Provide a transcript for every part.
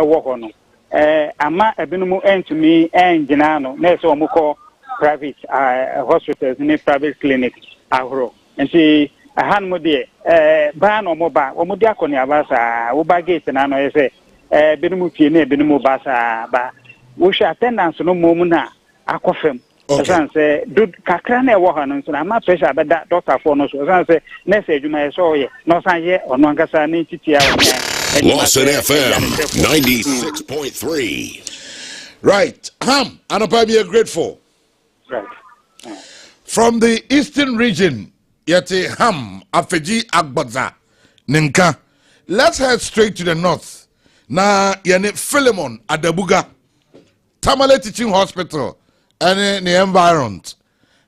ɛwɔ hɔ no ama ebinom entumi engina no na so omukọ private hospitals ni private clinic ahoro nti ahanmo de ba na omo de akoni abasa wo ba gate na no yese ebinom fie na ebinom ba sa ba wo hwe attendance no mom na akofem esan se do kakra na ɛwɔ ha no nso na ama pressure abeda doctor for no so esan se nurse adwuma yɛ so yɛ no san yɛ ono ankasa ne titia Lawson FM 96.3. Right. Ham, Anopa, we are grateful. Right. From the eastern region, Yeti Ham, Afeji Agbaza, Ninka. Let's head straight to the north. Na Yane Philemon Adabuga, Tamale Teaching Hospital, and in the environment.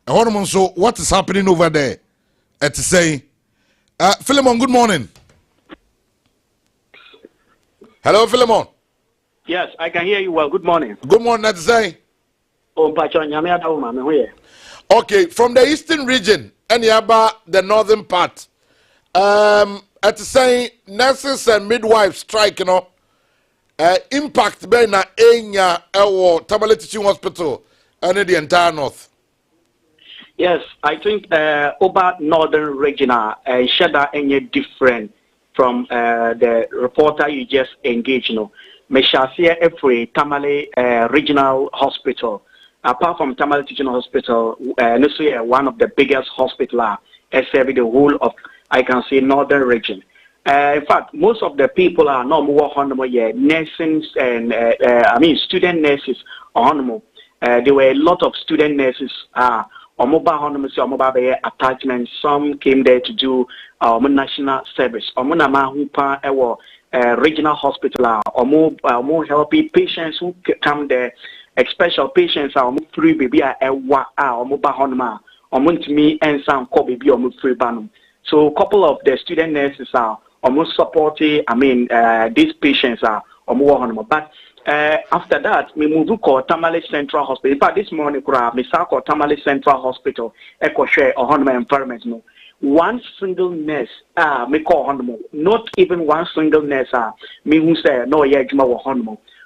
And so what is happening over there? To say, Philemon, good morning. Hello, Philemon. Yes, I can hear you well. Good morning. Good morning, let's say. Okay, from the eastern region and the northern part, at say nurses and midwives strike, impact by na enya Tamale Teaching Hospital and the entire north. Yes, I think over northern region, Shada any different from the reporter you just engaged, Meshasia Efre Tamale Regional Hospital. Apart from Tamale Teaching Hospital, one of the biggest hospitals serving the whole of, I can say, northern region. In fact, most of the people are not more nursing and student nurses on. There were a lot of student nurses. Attachment. Some came there to do national service. Regional hospital. More helping patients who come there. Special patients are free baby me and some call baby free banum. So a couple of the student nurses are almost supporting. These patients are but after that, we move to Tamale Central Hospital. In fact, this morning, we saw Tamale Central Hospital. Echo share a environment. No, one single nurse. Me call not even one single nurse. Me who say no, yeah, Juma wa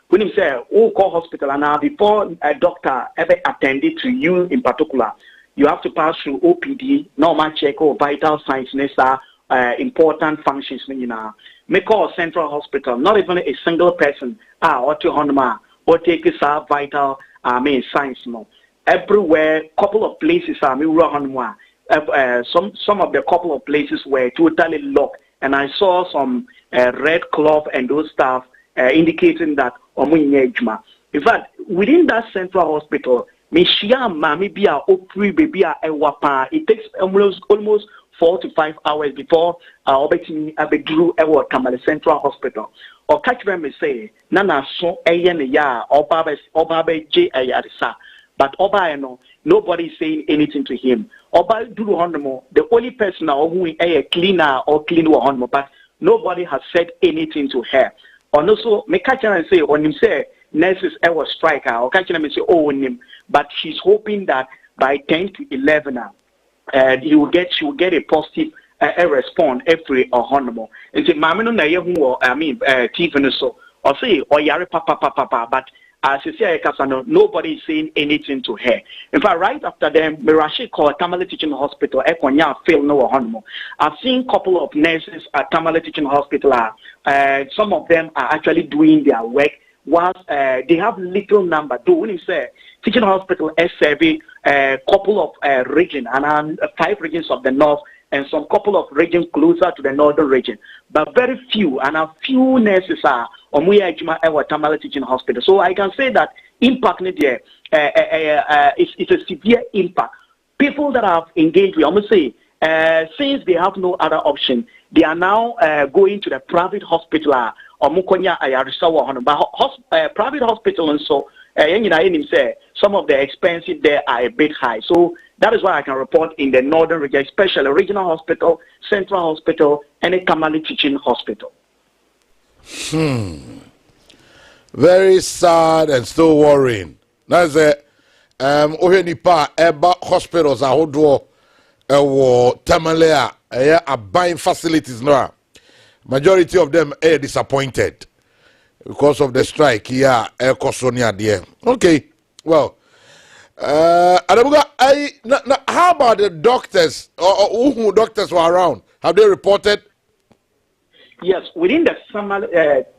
when you say, oh, call hospital, and now before a doctor ever attended to you in particular, you have to pass through OPD, normal check, or vital signs, important functions. Make call Central Hospital, not even a single person, or to Honma, or take this vital, signs. No, everywhere, couple of places are some of the couple of places were totally locked, and I saw some red cloth and those stuff indicating that. In fact, within that Central Hospital, it takes almost 4 to 5 hours before Tamale Central Hospital. Or catch them and say, Nana so ya but nobody is saying anything to him. The only person who is a cleaner or clean but nobody has said anything to her. And also, me catch her and say, when him say nurses ever strike her, or catch him and say, oh, him, but she's hoping that by 10 to 11, she will get a positive response every or honorable. And say, Mamma, Tiffany, so, or say, or Yari Papa, but as you say, nobody is saying anything to her. In fact, right after them, Mirashi called Tamale Teaching Hospital, fail no honorable. I've seen a couple of nurses at Tamale Teaching Hospital. Some of them are actually doing their work whilst they have little number. Though when you say Teaching Hospital is serving a couple of regions, and 5 regions of the north, and some couple of regions closer to the northern region, but very few, and a few nurses are on Tamale Teaching Hospital. So I can say that impact there it's a severe impact. People that have engaged with, I'm going to say, since they have no other option, they are now going to the private hospital. Private hospital and so some of the expenses there are a bit high. So that is why I can report in the northern region, especially regional hospital, central hospital, and a Tamale Teaching Hospital. Very sad and still worrying. That's it. Hospitals are Tamale are buying facilities now. Majority of them are disappointed. because of the strike. Yeah, Kosonia dear. Okay, well, Adabuga, how about the doctors or who doctors were around? Have they reported? Yes, within the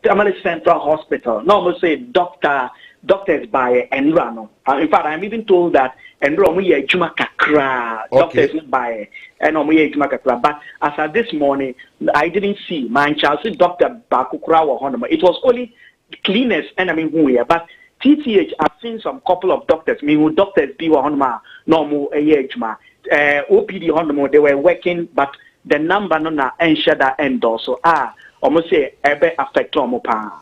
Tamale Central Hospital, normally say doctors by Enrano. In fact, I'm even told that Enrano ye juma kakra, doctors by Enrano ye juma kakra. But as of this morning, I didn't see my child see Doctor Bakukra or Honoma. It was only cleaners and I mean who here, but TTH, I've seen some couple of doctors. Me who doctors be Honoma normal a year juma. OPD Honoma they were working, but the number no na ensure that end also almost say ebe affect pa.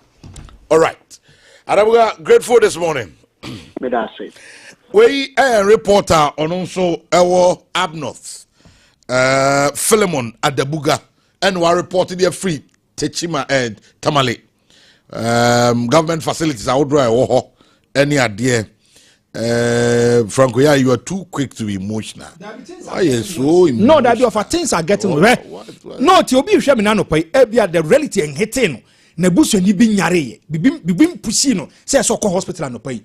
All right. Adabuga, grateful this morning. Me that say. We a reporter on also our Abnorth, Philemon Adabuga, and we reported here free Techima and Tamale. Government facilities are out any idea. Franco, yeah, you are too quick to be emotional. Why are so emotional? No, that your things are getting right. No, to be sure, no pay. The reality and hitting. Nebuso ni bin yare. Bibim pusino. Say so call hospital no pay.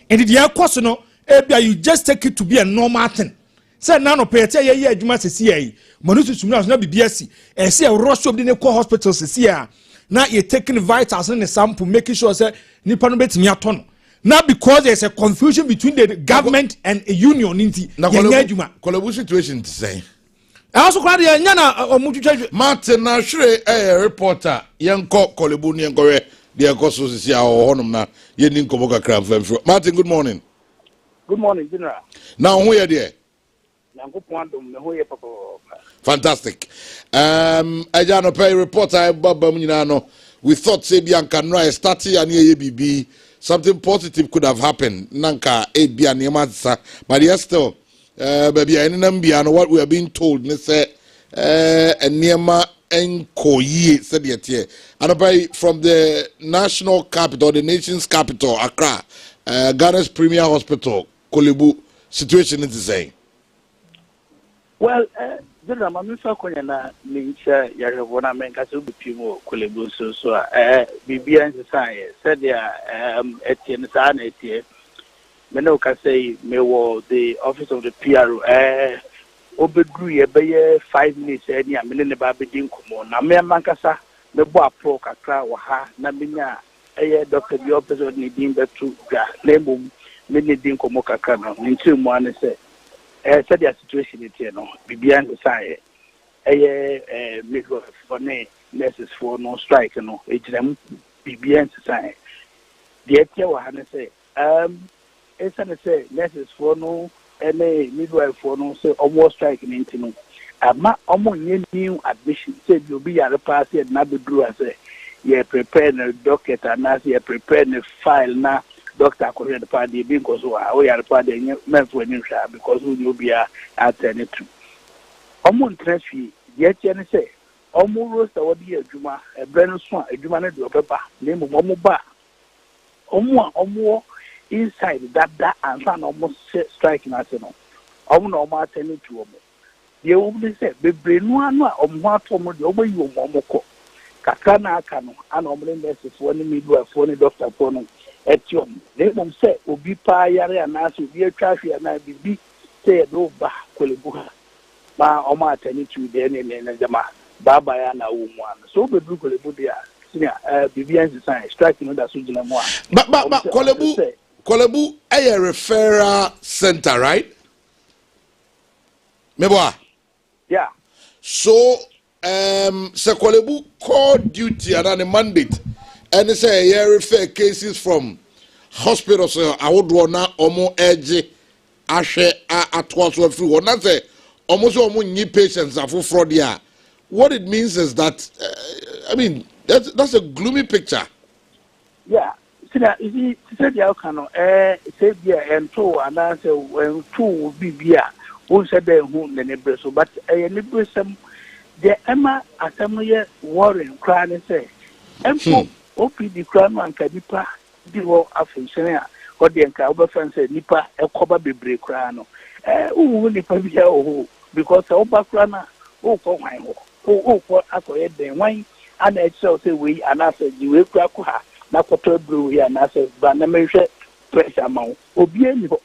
And the year cost no. You just take it to be a normal thing. Say no pay. Say yeah, you must see. Manusu sumina na BBS. Say a rush of the call hospital see. Now you're taking vitals and the sample, making sure say nipa no bet me aton. Now because there's a confusion between the government and a union inti. Kolebu situation to say. I also cried yana Martin na sure a reporter yanko Kolebu ni yankore the akoso sisi a honum na yenin koboka kram. Martin, good morning. Good morning, General. Now who are there? Fantastic. Ajano pay reporter Baba Munano. We thought say Bianca Nrai starting an ABB. Something positive could have happened. Nanka 8 bia niamatsa. But yes still baby I know what we are being told. They say Niama Enkoyi said yet here. And from the national capital, the nation's capital, Accra, Ghana's premier hospital, Kolebu, situation is the same. Well, General, I'm not going to mention Yarabona Menkasu Pimo, Kolebu, so BBN Science said Etienne San Etienne. Menoka say, me the office of the PRO, Obedru, 5 minutes, any a million baby dinkumo. Na me Mankasa, me boa pro kakra, waha, Naminia, Dr. The office of Nidim Betu, Lemum, many dinkumo kakano, into one say. Said the situation is here, no. Bibian the side, midwife for nurses for no strike, no. It's them Bibian society. The idea was say, it's an say nurses for no, any midwife for no, say almost striking into no. Almost new admission said you'll be at a party and not be drew as a yeah, preparing a docket and as you preparing a file now. Doctor Korea the party because we are party meant for because we will be alternative. Almost transfer, yet, and say, almost our dear Juma, a brand swan, a Juma do a pepper, name of Omoba. Omo inside that and found almost striking us. Almost attending to Omo. The old said, the brain one or more Tomo, the over you, Momoko. Kakana Kano, and Omlin nurses for any midwife for any doctor for no. Etiom, they won't say, Obi Pa Yare and Nas will be a traffic and I be say no ba Kolebuha. Ma Oma attending to the enemy and the ma Babayana woman. So the blue Kolebudia, Bibian design, striking with that Sujina one. But Kolebu a referral center, right? Meboa. Yeah. So Kolebu call duty and on a mandate. And they say yeah, refer cases from hospitals. I would want now almost edge ashe at once or free. One say almost new patients are for fraud. Yeah, what it means is that I mean that's a gloomy picture. Yeah, see that you said the outcome. Say yeah, and two and I say when two will be beer. Who said they who the neighbors so, but a neighbors the Emma Assembly Warren crying say OPD crown and Kadipa, Divo Afisem, or the Encounter Fancy Nipa, a coba be break crano. Who Nipa be here, because Oba Crana, oh, for my for Acquaid, then wine, and it's so say we and I said, you will crack her, na kɔtɔ brew here na sɛ ba na mehwɛ pressure ma wo obi ani hɔ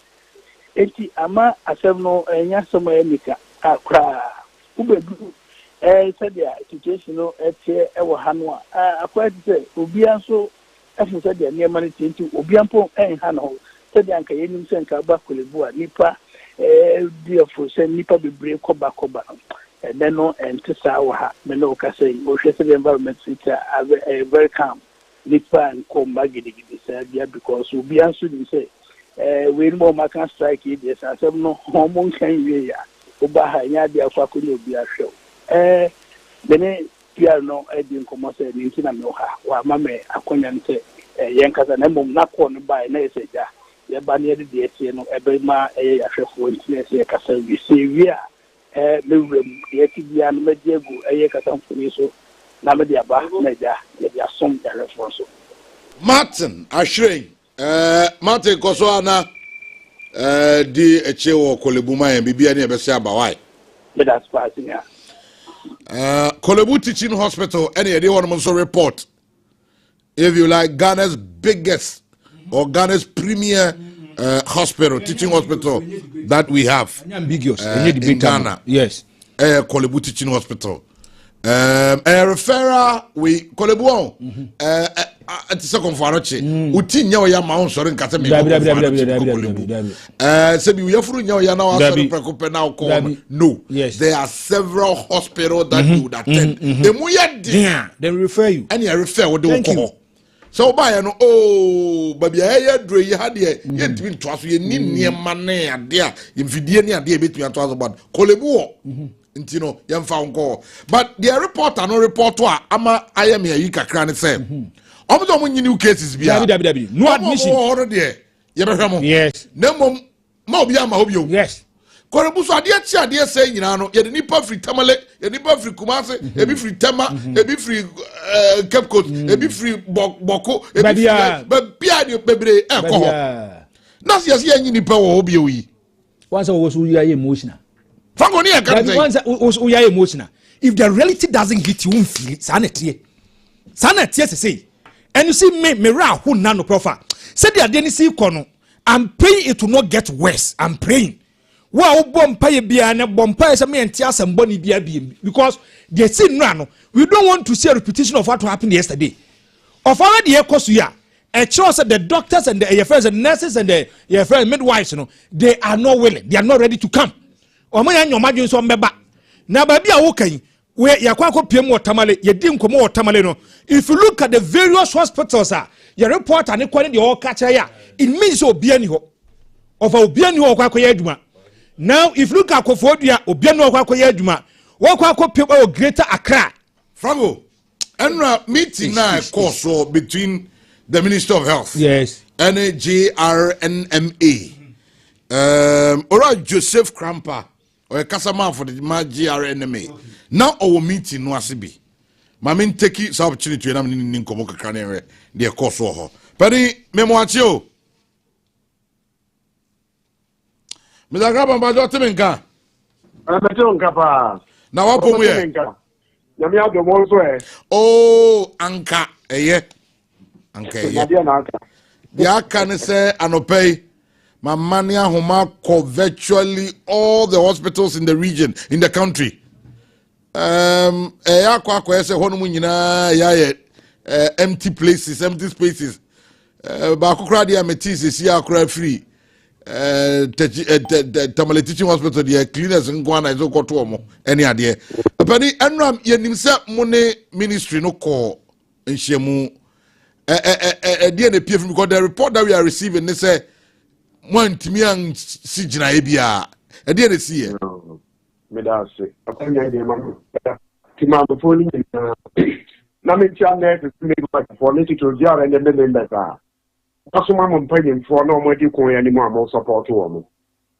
enti ama asɛm no enya sɛm nika akra ubedu sɛdeɛ situation no ɛteɛ ɛwɔ ha no a akwa sɛ obi nso ɛfo sɛdeɛ nneɛma no tinti obi mpo ɛnha no sɛdeɛ anka yɛnim sɛ nka ba kolebu a nipa diafo sɛ nipa bebree kɔba no ɛnɛ no ɛnte saa wɔ ha me no ka sɛ wohwɛ sɛ the environment is very calm nipa nkɔmba gidigidi saa bia because obi nso nim sɛ we no ma kan strike yi deɛ saa sɛm no ɔmo nkan wie ya oba ha nya de akwa ko ne obi ahwɛ bene pia no edi nkɔmɔ sɛ ne ntina me ha wa ma me akonya nte yɛn kasa na mmom na kɔ no ba na ɛsɛ gya yɛba ne yɛde deɛ tie no ɛbɛ ma ɛyɛ ahwɛfoɔ ntina ɛsɛ kasa wi sɛ wi a mewuram yɛti bia no mɛgye gu ɛyɛ kasa mfoni so na mɛde aba na gya yɛde asom ahwɛfoɔ so Martin Ashrain Martin Kosoana di eche wo kolebuma en bibia ne ebese abawai that's passing ya Kolebu Teaching Hospital any day one also report if you like Ghana's biggest or Ghana's premier hospital teaching hospital that we have in Ghana. Yes. Kolebu Teaching Hospital. Referral we Kolebu at second for Aroche. Uti nyaw ya ma onsori nkase me. Sebi we afuru nyaw ya na wasori prekope na ko. No. Yes. There are several hospitals that you would attend. Emu ya dia. They refer you. And you refer what they call. So by no baby I dre ye had ye ntimi ntoaso ye ni niema ne ade a imfidie ne ade betumi atoaso bad Kolebu nti no yemfa nko but the reporter no report to ama ayem ya yi kakra ne say omo mo nyini cases bia no admission already ye behwe mo yes na mom ma obi ama obi o yes Kolebu so ade achi ade say nyina no ye de nipa free tamale ye nipa free kumase ebi free tema ebi free Cape Coast ebi free boko ebi bia de bebre enko na se ye nyini pa wo obi o yi once was we are emotional once we are emotional if the reality doesn't get you feel sanity say and you see me ra who na no profa said the ade ni see kono I'm praying it will not get worse I'm praying wa bompa ye bia na bompa say me enti asem boni bia bia because they see no we don't want to see a repetition of what happened yesterday of already ekosu ya said the doctors and the AFS and nurses and the AFS midwives they are not willing they are not ready to come omo ya nyomadwen so mbeba na ba bia wo kan we yakwa kopiem wotamale ye di nkomo wotamale no if you look at the various hospitals your reporter ne kwani de o ka kire ya it means obi ani ho of obi ani ho kwa koye aduma now if you look at Kofodua obi ani ho kwa koye aduma wo kwa kopiem o Greater Accra Franco enra meeting na course between the Minister of Health yes and GRNMA ora Joseph Krampa or Kasama for the GRNMA now our meeting no asibi mamin take this opportunity na nin komo kakra ne de course ho pani memoachi o Mizagaba mbajo temenka Ameto nkapa na wapo mu ye Nyame adomo so anka eye anka eye ya kan say anopay my money ahoma call virtually all the hospitals in the region in the country akwa say hono mu nyina ya empty places empty spaces ba kokra dia metis si akra free Tamale Teaching Hospital the cleaners ngwana izo koto omo any ade apani enram yenim se mo ne ministry no call nhemu dia na pf because the report that we are receiving they say one timi an si gina e bia dia na si e me da se apanya de ma tima mo foni na me tia na to me for me to dia and the members Asuma mo mpanye mfo na omo di kon ya ni mo amo support wo mo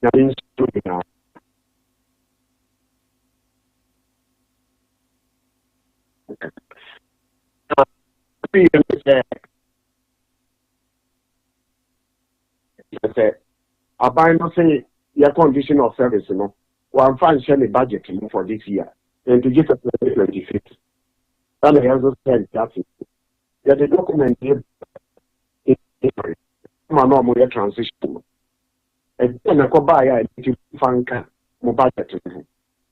ya ni sto na Abai no say your condition of service no one function budget for this year and to get a 2026 and I also said that the document Juma no more transition. And then I go buy a fanka, more budget.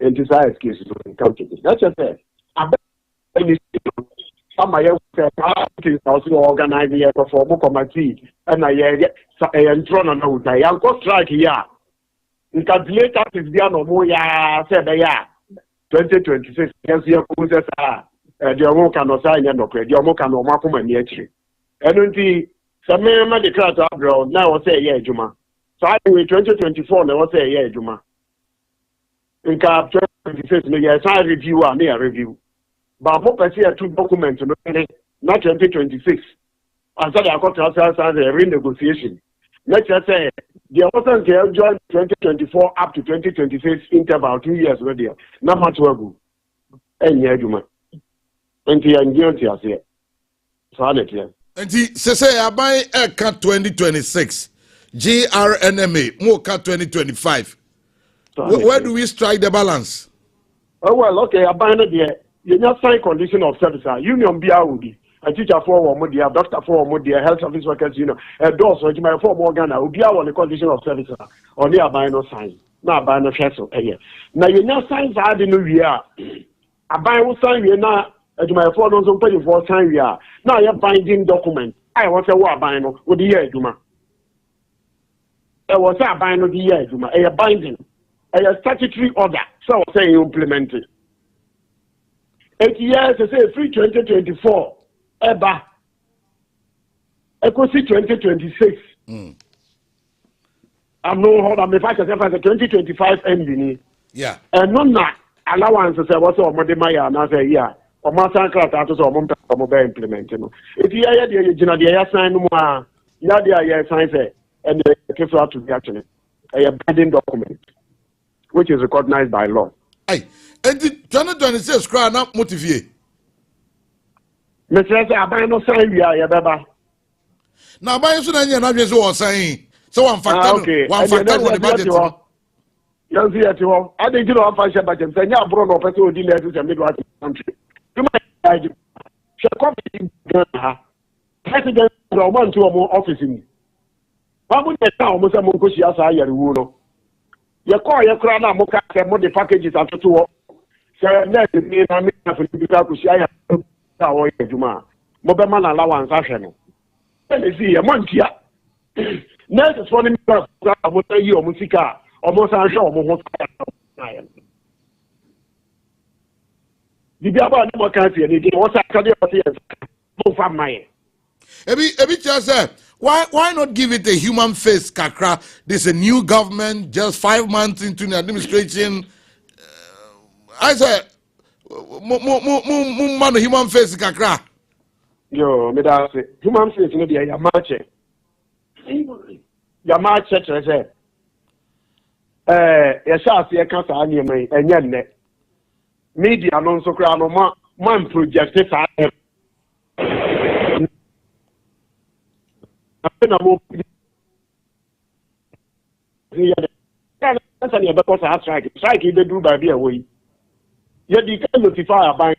And desire cases in country. That's just it. I bet some of you also organize here for book committee, and I get a drawn on out. I am go strike here. In calculator is the no more, said 2026. Yes, your causes are the Omo cannot sign and operate. The Omo cannot mark on the entry. And some men declare to abroad now say, yeah, Juma. So I think 2024, now say, yeah, Juma. In cap 2026, yes, I review and near review. But what I see are 2 documents, not 2026. And so I got to a renegotiation. Let's just say the authors joined 2024 up to 2026 interval 2 years already. Not much work. And yeah, Juma. And the guilty as here. So I let you. And say I buy a cut 2026, GRNMA, more cut 2025. Where do we strike the balance? Oh, well, okay, I buy it there. You just sign condition of service. Union BR will be a teacher for one more, doctor for one more, health service workers, a door, so you might for more Ghana will be on the condition of service or near buy no sign. Now buy no vessel. Now you know signs are the new year. I buy one sign you now. As my phone also pay for sign we are. Now you're binding document. I want to what buy no with the year, Juma. There was a buy no the year, Juma. A binding. A statutory order. So say you implement it. 8 years, I say free 2024. Eba. Equity 2026. I'm no hold on. If I can say 2025 ending. Yeah. And none allowance say what's all money my and I say yeah. Or my son class out of mobile implementing. If you are the sign no more, you are the sign say and the case out to be actually a binding document, which is recognized by law. Hey, and the 2026 crown up motivate. Mr. I buy no sign we are, Baba. Now, by so that you're not just all saying, so one factor, one factor with the budget. You see at all. I think you know how fashion budget, and you are brought up to the letters and midwife country. You might shall come in President Roman to a more office in. How would you tell Musa Mokushi as I rule? You call your crown and mock and more the packages after 2 hours. So, let me have a little Juma. Mobile allowance action. Let me see a month here. Next is for the I will tell you, Musica, almost I'm sure almost. The Biaba no country and it was actually for my. Every just said, why not give it a human face, Kakra? There's a new government just 5 months into the administration. I said, man, human face, Kakra. Yo, me da say human face no dey Yamache. Yamache say. Ya sha se ka sa anye mai enye nne. Media no nso kra no man project sa. Na mo ya na ya be ko sa strike dey do ba bi e wo yi. Ya di ka notify aban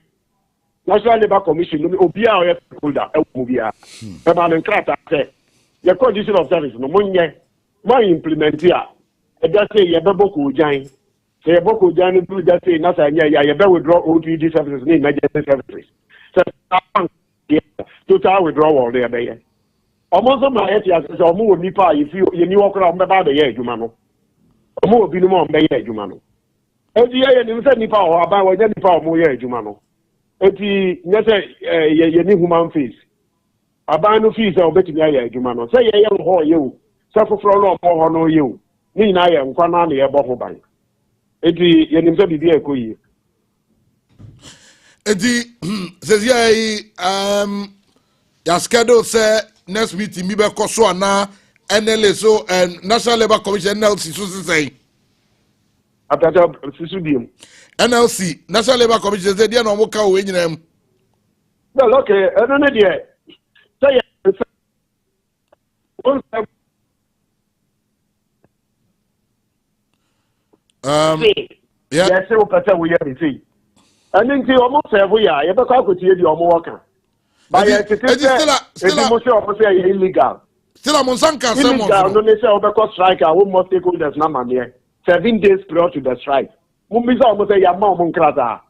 National Labour Commission obia o stakeholder e wo bia. E ba no krata say your condition of service no monye my implement here. E just say ye be boko jan. Say ye boko jan do just say na say ye be withdraw OTD services ni emergency services. So total withdrawal there be ye. Almost my etias say omo nipa if you ni okra omo ba be ye adwuma no. Omo obi no mo be ye adwuma no. Eti ye ni say nipa o aba wo nipa omo ye adwuma no. Eti nye say ye ni human face. Aba no fees e obetimi aye adwuma no. Say ye ho ye o. Say foforo no mo ho no ye o. Ni na ye nkwa na ye bo ho ban. Eti ye ni say bibi ekoyi. Eti says ya schedule say next meeting mi be koso ana NLA so National Labour Commission NLC so say Atata sisudim. NLC National Labour Commission say dia no mo ka o enyinam. Well, okay, I don't know there. Say yeah. Yes, we person we hear say. And then almost every year, you better go to the almost worker. But it's still illegal. Still a Monsanka illegal no say obeko strike a wo must stakeholders na mane 7 days prior to the strike mumbiza omo say ya ma omo nkrata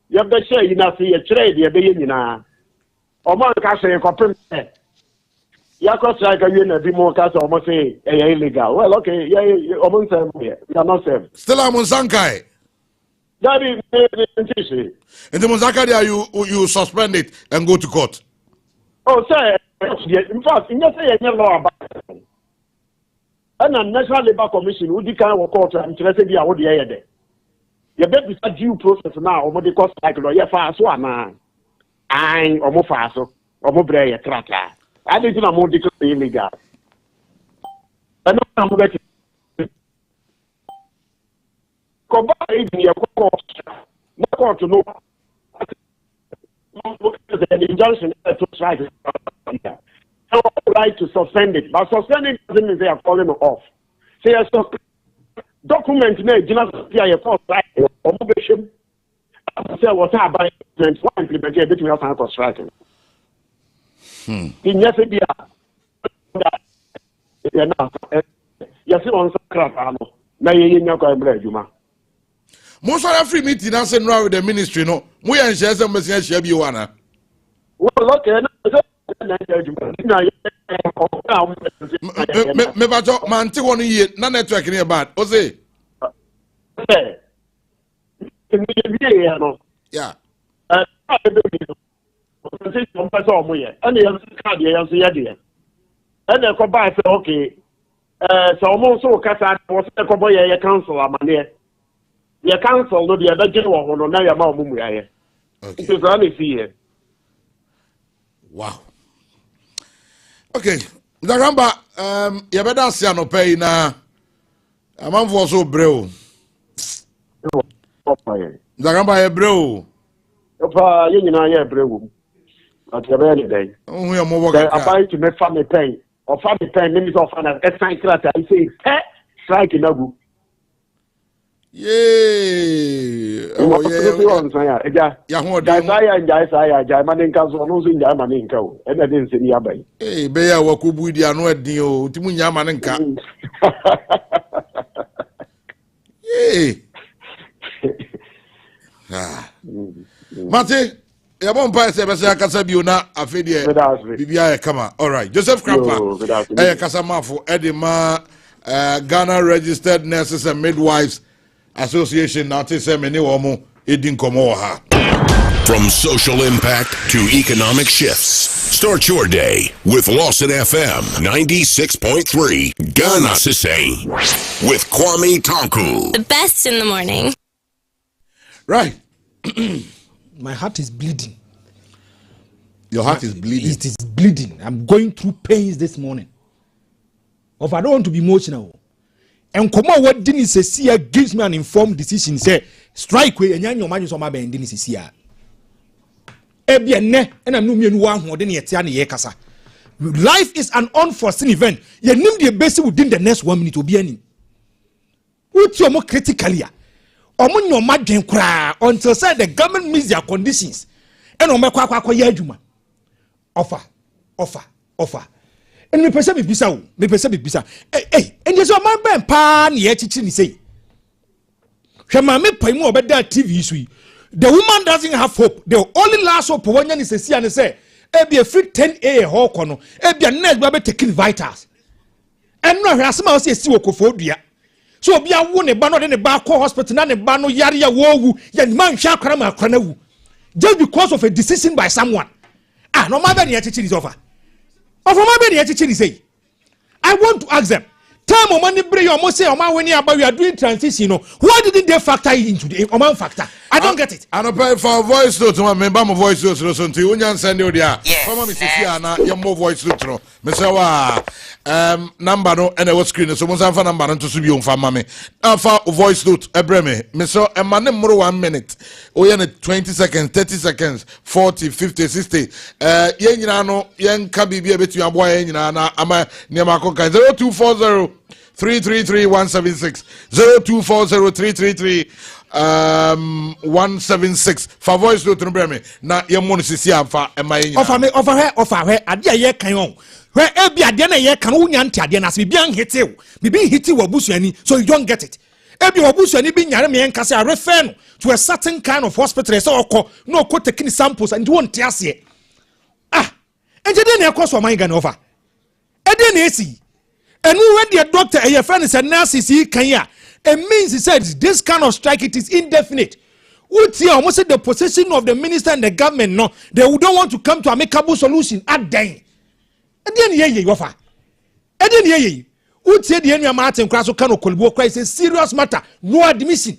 ya be share yi na say ye kire de be ye nyina omo nka say kopem ya ko strike you na bi mo ka say omo say illegal well okay yeah omo say we are not safe still a Monsanka that is in the Monsanka you suspend it and go to court. Oh, sir, in fact, in say any law about it. And the National Labour Commission, who can work out and try to be out the air. You bet this due process now, or the cost like lawyer fast one. I or more fast or more brave tracker. I didn't know more declare illegal. I know I'm getting. Combine your court, no court to know. The injunction to strike right to suspend it, but suspending doesn't mean they are calling it off. Say a document may just be a false right or motion. Say what about implemented between us and striking. In yes, yes, on Sacramento. Now you're not going to break you, man. Most of the free meeting I said now with the ministry, no. We and share some message share you wanna. Well, okay. Me bajo man ti woni ye na network ni bad. O say. Yeah. Your council no the other general no na ya ma omumu ya. Okay. It is only see. Wow. Okay. Zagamba ya beda sia no pay na amanfo so breo. Zagamba ya breo. Opa ye nyina ya breo. Ati be ni dey. Ohun ya mo work. Apply to me family pay. Or family pay name is of an sign crata. I say strike na go. Yeah. Oh yeah. Yeah, who Jai manin council no sin Jai manin cow. And I didn't see Yabai. Eh, Beya Wakubu dia no dio, Timunya maninka. Yeah. Mate, ya bon pa se bese akasa biona afedie bibia e kama. All right. Joseph Krapa. Kasamafo Edema Ghana Registered Nurses and Midwives Association now say many womo edin komo ha. From social impact to economic shifts. Start your day with Lawson FM 96.3 Ghana Sise with Kwame Tanko. The best in the morning. Right. My heart is bleeding. Your heart is bleeding. It is bleeding. I'm going through pains this morning. If I don't want to be emotional. And come on, what didn't say gives me an informed decision. Say strike way and your man is on my bend. Didn't see ya. Ebiane and I'm no me one who didn't yet ye kasa. Life is an unforeseen event. You name the best within the next 1 minute to be any. What's your more critically? Omun your margin cry until say the government meets their conditions. And on my kwa yajuma. Offer. And me pese bisa. Hey, and there's a man ben pan ye chichi ni say. Shema me pay mo obeda TV sui. The woman doesn't have hope. The only last hope when you say and say, e be a free 10A ho kono. E be a next be taking vitals. And no asema say si wokofo dua. So be a wo ne ba no de ne ba ko hospital na ne ba no yare ya wo wu. Ya man hwa kwara ma kwara na wu. Just because of a decision by someone. No matter the chichi is offer. Of my baby, say, I want to ask them. Time of money bring your say when you are doing transition. Why didn't they factor into the amount factor? I don't get it. I don't pay for a voice note to my member voice note to you. You send you there. Come on, Mrs. Your more voice note. Mr. Number no and I was screen so most for number to sub you for mammy. For voice note, Ebreme. Mr. A man more 1 minute. Oh, 20 seconds, 30 seconds, 40, 50, 60. Yen kabi be a bit to your boy in ama near Marco 0240 333-176 0240-333 176 for voice note no breme na ye mo no sisi amfa e ma yin offer her adia ye kan on where ebi ade na ye kan wo nya nti ade na se bibia nhete bibi hiti wabusuani so you don't get it ebi wabusuani bi nyare me enka se a refer no to a certain kind of hospital so okọ no okọ taking samples and won te ase enje de na ekoso man Ghana over ede na esi enu we the doctor your friend is a nurse see kan ya it means he said this kind of strike it is indefinite. Uti almost said the position of the minister and the government no they don't want to come to amicable solution at then. Ede na ye yofa ede na ye uti de enu Martin Kraso kan okolibo cry say serious matter no admission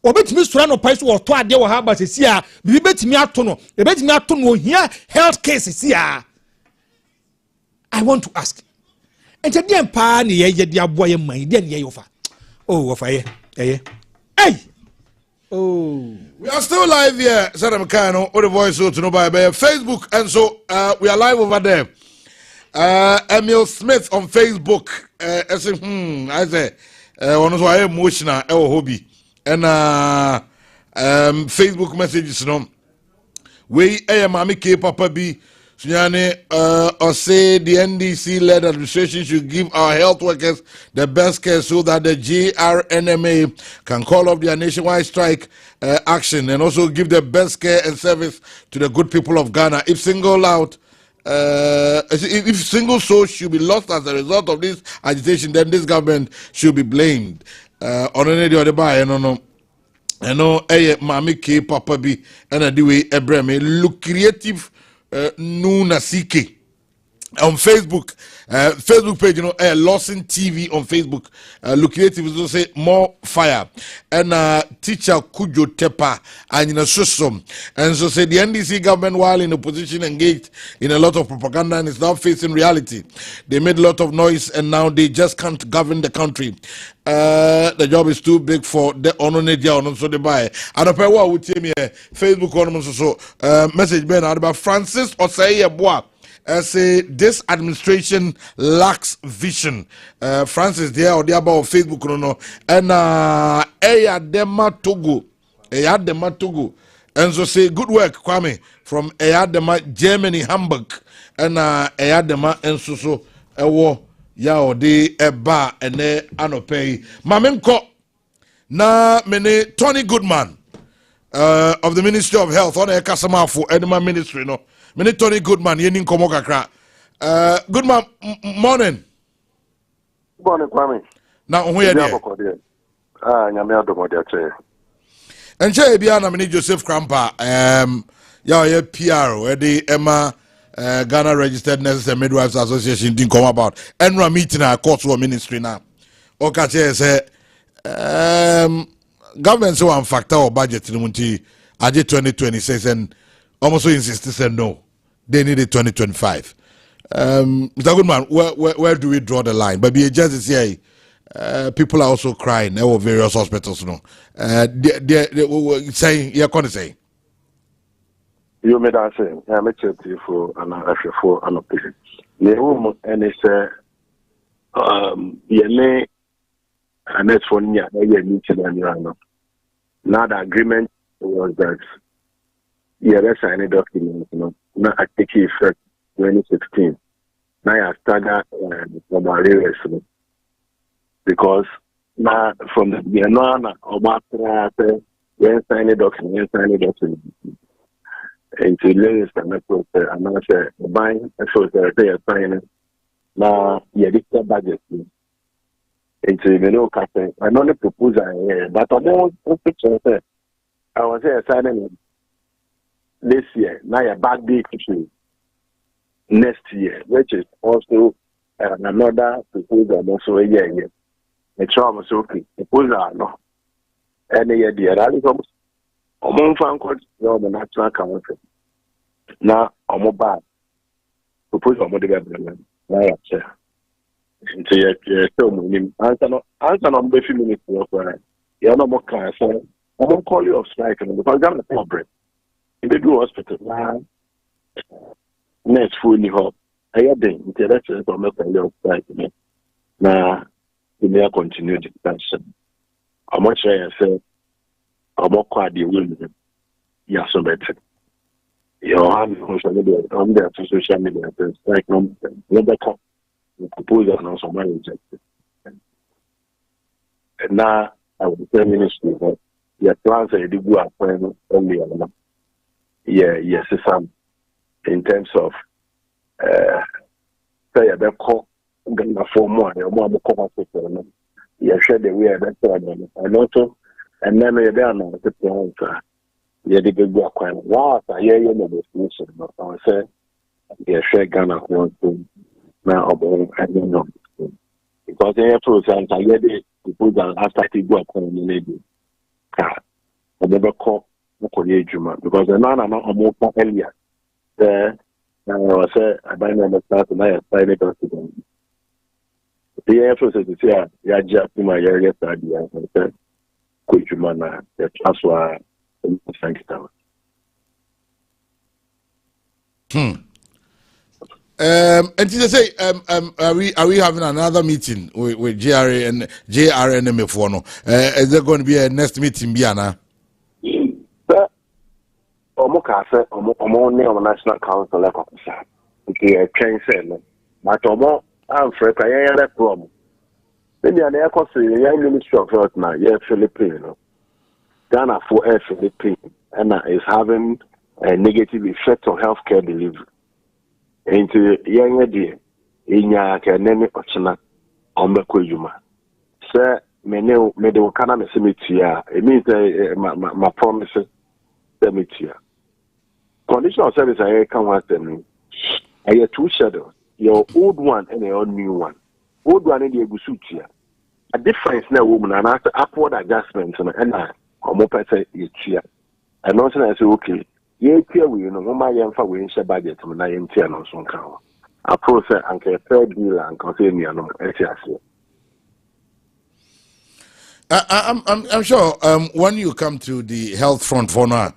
obetimi sura no pai so oto ade wo ha ba se sia bibi betimi ato no e betimi ato no here health case sia. I want to ask ente de pa na ye de aboa ye man de na ye yofa oh ofa ye hey oh we are still live here Sadam Kano or the voice to no by Facebook and so we are live over there. Emil Smith on Facebook I say one so emotional hobby and Facebook messages no we mami ke papa bi sunyane or say the NDC led administration should give our health workers the best care so that the GRNMA can call off their nationwide strike action and also give the best care and service to the good people of Ghana. If single souls should be lost as a result of this agitation, then this government should be blamed. On any other buy, no. I know mami ke papa bi and the way ebreme look creative Nuna CK on Facebook, Facebook page, Lawson TV on Facebook. Look creative is say more fire and teacher Kujo Tepa and Susom. And so say the NDC government, while in opposition, engaged in a lot of propaganda and is now facing reality. They made a lot of noise and now they just can't govern the country. The job is too big for the ononedia on so they buy. And a pair would tell me Facebook on so message Ben about Francis or say bois. Say this administration lacks vision. Francis there or the about Facebook no and Eyadema Togo and so say good work Kwame from Eyadema Germany Hamburg and Eyadema and so ewo ya odi eba ene anopei mamenko na mene Tony Goodman of the Ministry of Health on ekasama for Edema Ministry no mene Tony Goodman yeni nkomo kakra Goodman morning Kwame na ohu ye de nyame adomo de che enche bia na mene Joseph Krampa ya ye PR e de Emma Ghana Registered Nurses and Midwives Association didn't come about. Enra meeting our court or ministry now. Okay, say government so one factor or budget in Munti Aje 2026 and almost insisted said no. They needed 2025. Mr. Goodman, where do we draw the line? But be just say people are also crying over various hospitals, no. They saying you're gonna say. You made us say, I'm a chatty for an after an opinion. The room and it's Yene and that's for me, I meeting and you now the agreement was that let's sign a document, now I take effect 2016. Now I started from our areas because now from the Bienna or Batra, when sign a document, and to learn and I say buying so they signing now the budget into cafe. I know the proposal here, but I was here signing this year. Now a bad day next year, which is also another proposal also a year. The charm is okay. Proposal no any year the rally comes. Among fan court, the National Council. Now, I'm bad. Propose on the government. Now, into your answer on the few minutes. You're no more class. I won't call you off strike because I'm the problem. In the do hospital, now, next fully hope. I had the intellectual from the strike. Now, we may continue the discussion. I'm not sure I said. I'm not quite the will. Yes, so better. on social media, on their social media, like number proposal and also my rejected. And now I would tell ministry that your plans are to do a plan only on yes, some in terms of say a better call for more hospital. Yeah, share the way that's one. And also, and then you're there now the plan. Yeah, the big work. Wow, I hear you know the solution, but I say, yeah, share Ghana one thing now about I don't know. Because in April, I hear the people that after the work on the lady. I never call Juma because the man I'm more earlier. There, I say, I buy no start and I sign it on to the April says, yeah, just in my area, idea. I said, could you man, that's why. Thank you. And to say, are we having another meeting with JRA and JRNM no? Is there going to be a next meeting, Biana? Omo say omo National Council like officer. Okay, train said, but omo I'm afraid I have a problem. Then you are going to say, Ministry of Health now, yeah, Philippines. Ghana for Air Philippines and is having a negative effect on healthcare delivery. Into young idea, in your academic option on the Kujuma. Sir, medical canal cemetery, it means my promises cemetery. Conditional service I can want them. I have two shadows, your old one and your new one. Old one in the Gusutia. A difference now, woman, and after upward adjustments and Omo pese yetia. And also I say okay. Yetia we no mama yemfa we nche budget mo na yentia no so nka ho. Apro say anke third deal and say nia no etiase. I'm sure when you come to the health front for now,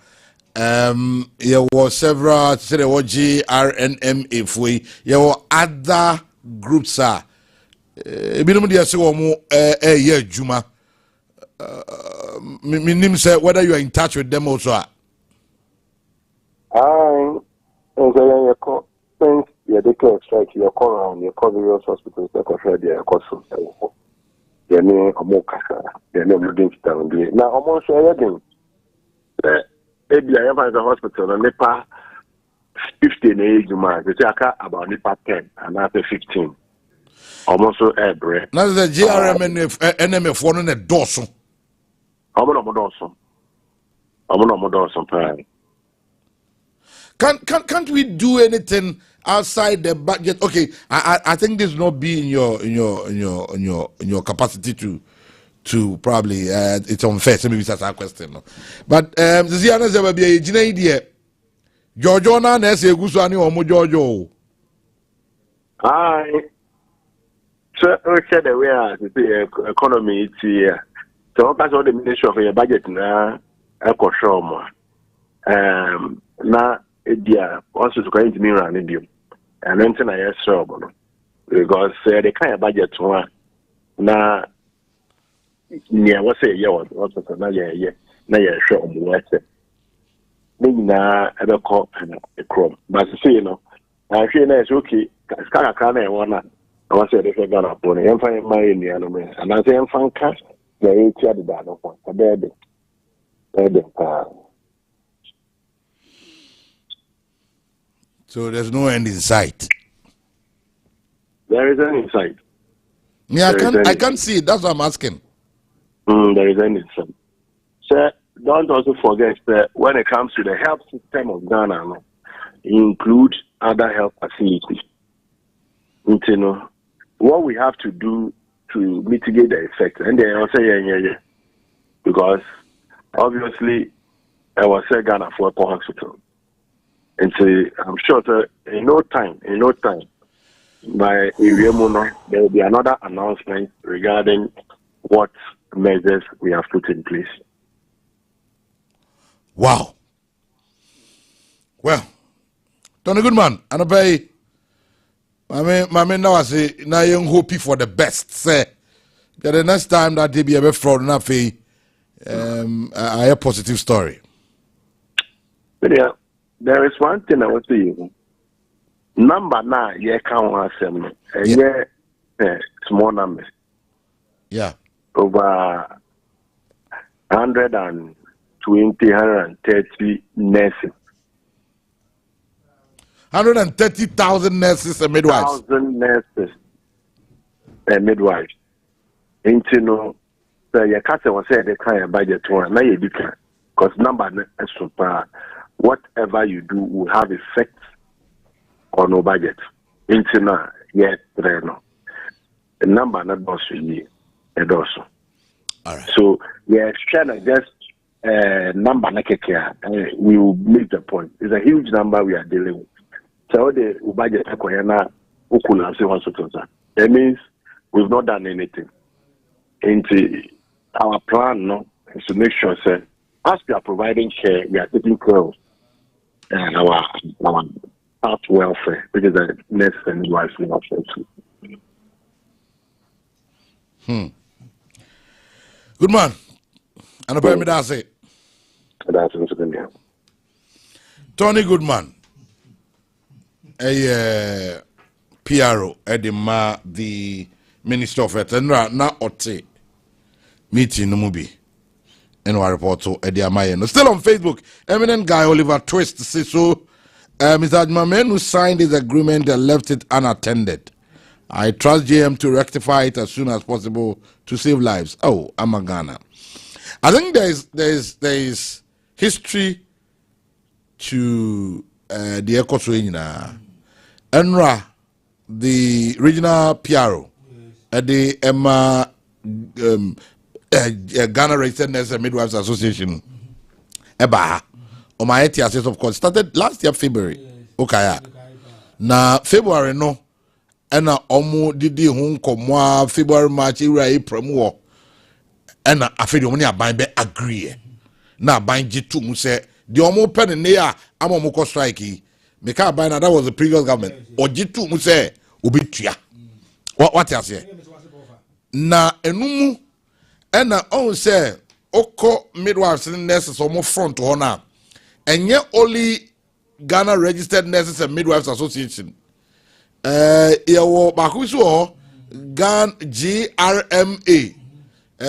there were several say there was GRNM if we there were other groups ebinom dey say omo ye adwuma. Meaning say whether you are in touch with them also. Your call since you declare strike, your call around, your call various hospitals, like I said, your cost. Your name, Omokasa, your name, Livingstone. Now, almost everything. Maybe I have a hospital, and NEPA 15 age, they say about NEPA 10, and after 15. Almost every. Now the GRM one on a dorsal. I'm not Dawson. Can't we do anything outside the budget? Okay, I think this not be in your capacity to probably it's unfair. So maybe that's our question. No? But the Ziana there will be a Gina idea. Giorgio na say Gusani or Mojojo. So okay, the way the economy is here. So that's all the ministry of your budget now. Echo show more. Now idea also to going to me around India. And then I saw because they kind of budget one. Now, yeah, what's a year? What's a year? Now you're sure what's it. Now I don't call a chrome, but you know, I feel nice. Okay, I can't one. I want to say they're gonna put it. I'm finding my Indian and I say I'm fine cash. They're each other down on a bed. So there's no end in sight. There is an insight. Yeah, I can't see it. That's what I'm asking. There is an insight. Sir, don't also forget that when it comes to the health system of Ghana, include other health facilities. You know, what we have to do to mitigate the effect, and then I'll say yeah. Because obviously I was saying Ghana for a hospital. And so I'm sure that in no time, by there will be another announcement regarding what measures we have put in place. Wow. Well, Tony Goodman, and I pay. My man now I say now you hope for the best. Say that the next time that they be a fraud enough, I have a positive story. Yeah. there is one thing I want to you. Number now, you can't asem. Small number. Yeah. Over 120, 130 nurses. 130,000 nurses and midwives. 1,000 nurses and midwives. Into no, so your cousin was said they can't budget one. Now you can, because number is super. Whatever you do will have effects on no budget. Into now, yet no. The number not also ye, and also. All right. So yeah, trying to just number like we will make the point. It's a huge number we are dealing with. So the budget that means we've not done anything. Into our plan, no, is to make sure that as we are providing care, we are taking care of our health welfare, which is the next and life welfare too. Good man. And about me that's it. That's it. Tony Goodman. A PRO Edema, the Minister of Health, and na ote meeting no mubi. And our report to Ediamaye. Still on Facebook, eminent guy Oliver Twist says so. Mr. Admamen who signed his agreement and left it unattended. I trust JM to rectify it as soon as possible to save lives. Oh, Amagana. I think there is history to the Ekoswing. Enra, the regional PRO, the Emma Ghana Registered Nurses and Midwives Association, Eba, on my ATS, of course, started last year February. Okay, na February no, and omo didi hun komwa February March April mo, and I feel only a bind be agree. Na bind jitu mu say the omo pen ne ya amo mo ko strike. Meka by that was the previous government. Ojitu mu say obitua. What you say? Na enumu ena on say oko midwives and nurses omo front ho na. Enye only Ghana Registered Nurses and Midwives Association. Yawo bakusu ho Ghana GRMA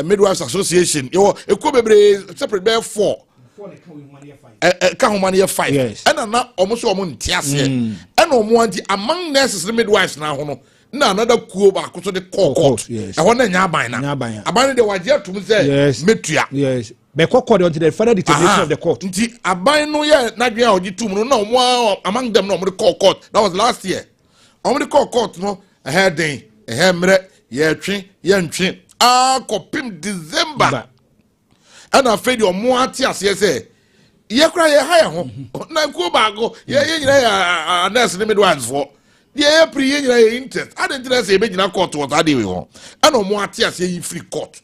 Midwives Association. Yawo eko bebre separate be 4. Kahumani 5. Yes. And na almost almost ntiase. And omo among nurses and midwives na hono. Na another kuo ba kuso de court. Yes. E wona nya ban na. Aban de waje to say metua. Yes. Be court until the further determination of the court. Nti aban no ye na dwen ogitum no na omo among them no omo de court. That was last year. Omo de court no heading ehemre ye twe ye ntwe kopim December. And I fed your more atiase say ye cry ye higher ho na ku bago ye nyina ya nurse ne midwives for ye pre ye nyina ye interest I didn't say be nyina court what ade we ho and no more atiase ye free court